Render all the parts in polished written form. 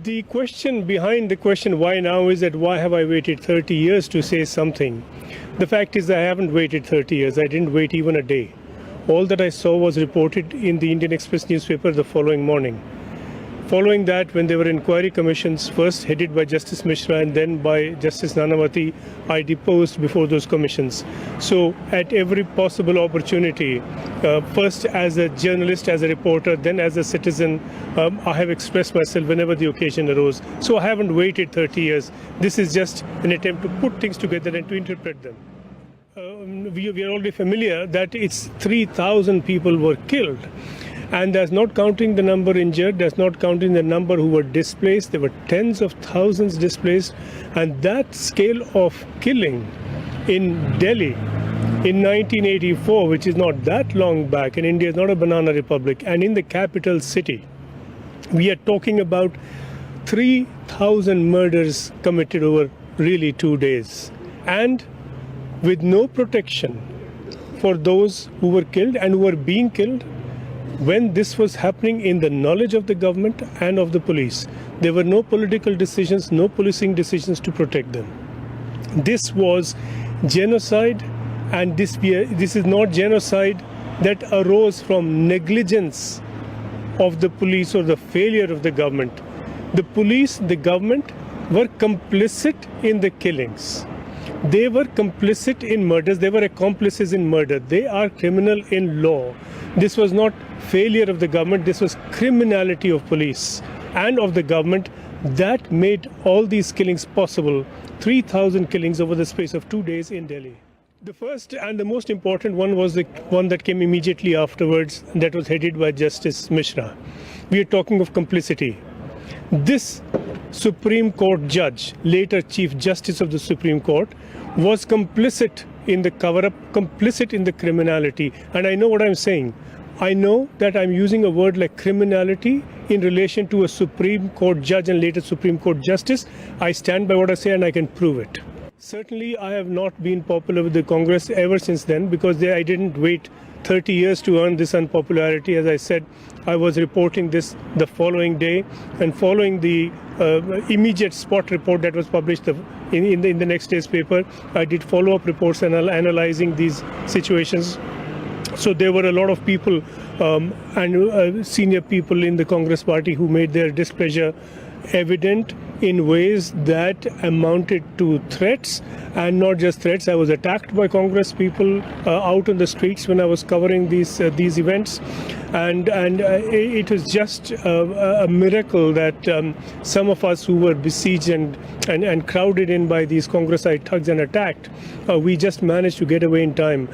The question behind the question why now is that why have I waited 30 years to say something? The fact is I haven't waited 30 years. I didn't wait even a day. All that I saw was reported in the Indian Express newspaper the following morning. Following that, when there were inquiry commissions, first headed by Justice Mishra and then by Justice Nanavati, I deposed before those commissions. So at every possible opportunity, first as a journalist, as a reporter, then as a citizen, I have expressed myself whenever the occasion arose. So I haven't waited 30 years. This is just an attempt to put things together and to interpret them. We are already familiar that it's 3,000 people were killed. And that's not counting the number injured, that's not counting the number who were displaced. There were tens of thousands displaced. And that scale of killing in Delhi in 1984, which is not that long back, and India is not a banana republic, and in the capital city, we are talking about 3,000 murders committed over really 2 days. And with no protection for those who were killed and who were being killed. When this was happening in the knowledge of the government and of the police, there were no political decisions, no policing decisions to protect them. This was genocide, and this is not genocide that arose from negligence of the police or the failure of the government. The police, the government were complicit in the killings. They were complicit in murders. They were accomplices in murder. They are criminal in law. This was not failure of the government. This was criminality of police and of the government that made all these killings possible. 3,000 killings over the space of 2 days in Delhi. The first and the most important one was the one that came immediately afterwards, that was headed by Justice Mishra. We are talking of complicity. This Supreme Court judge, later Chief Justice of the Supreme Court, was complicit in the cover-up, complicit in the criminality. And I know what I'm saying. I know that I'm using a word like criminality in relation to a Supreme Court judge and later Supreme Court justice. I stand by what I say and I can prove it. Certainly, I have not been popular with the Congress ever since then, because I didn't wait 30 years to earn this unpopularity. As I said, I was reporting this the following day, and following the immediate spot report that was published in the next day's paper, I did follow-up reports analyzing these situations. So there were a lot of people and senior people in the Congress party who made their displeasure evident in ways that amounted to threats, and not just threats. I was attacked by Congress people out on the streets when I was covering these events, and it was just a miracle that some of us who were besieged and crowded in by these Congressite thugs and attacked, we just managed to get away in time,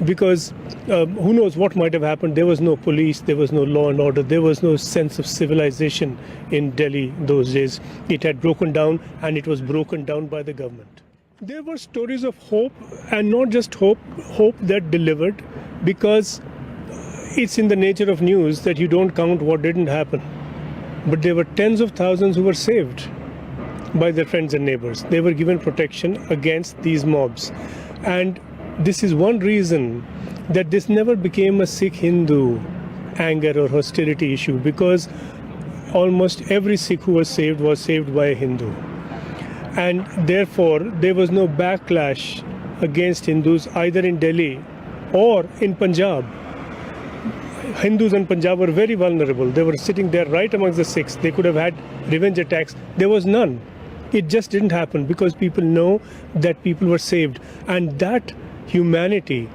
because who knows what might have happened. There was no police, there was no law and order, there was no sense of civilization in Delhi those days. It had broken down, and it was broken down by the government. There were stories of hope, and not just hope that delivered, because it's in the nature of news that you don't count what didn't happen. But there were tens of thousands who were saved by their friends and neighbors. They were given protection against these mobs. And this is one reason that this never became a Sikh-Hindu anger or hostility issue, because almost every Sikh who was saved by a Hindu. And therefore, there was no backlash against Hindus either in Delhi or in Punjab. Hindus in Punjab were very vulnerable. They were sitting there right amongst the Sikhs. They could have had revenge attacks. There was none. It just didn't happen because people know that people were saved. And that humanity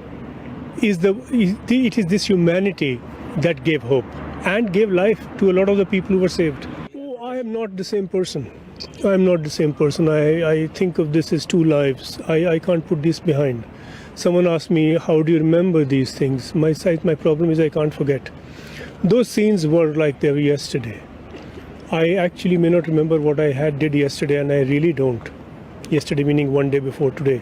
is it is this humanity that gave hope and gave life to a lot of the people who were saved. Oh, I am not the same person. I am not the same person. I think of this as two lives. I can't put this behind. Someone asked me, how do you remember these things? My problem is I can't forget. Those scenes were like they were yesterday. I actually may not remember what I did yesterday, and I really don't. Yesterday meaning one day before today.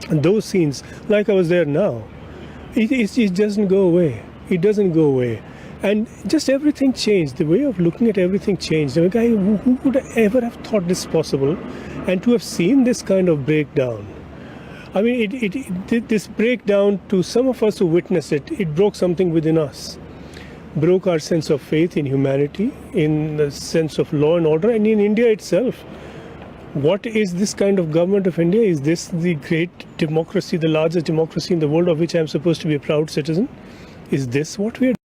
And those scenes, like I was there now, it doesn't go away. It doesn't go away. And just everything changed. The way of looking at everything changed. A guy who would ever have thought this possible, and to have seen this kind of breakdown. I mean, this breakdown, to some of us who witnessed it, it broke something within us. broke our sense of faith in humanity, in the sense of law and order, and in India itself. What is this kind of government of India? Is this the great democracy, the largest democracy in the world, of which I am supposed to be a proud citizen? Is this what we are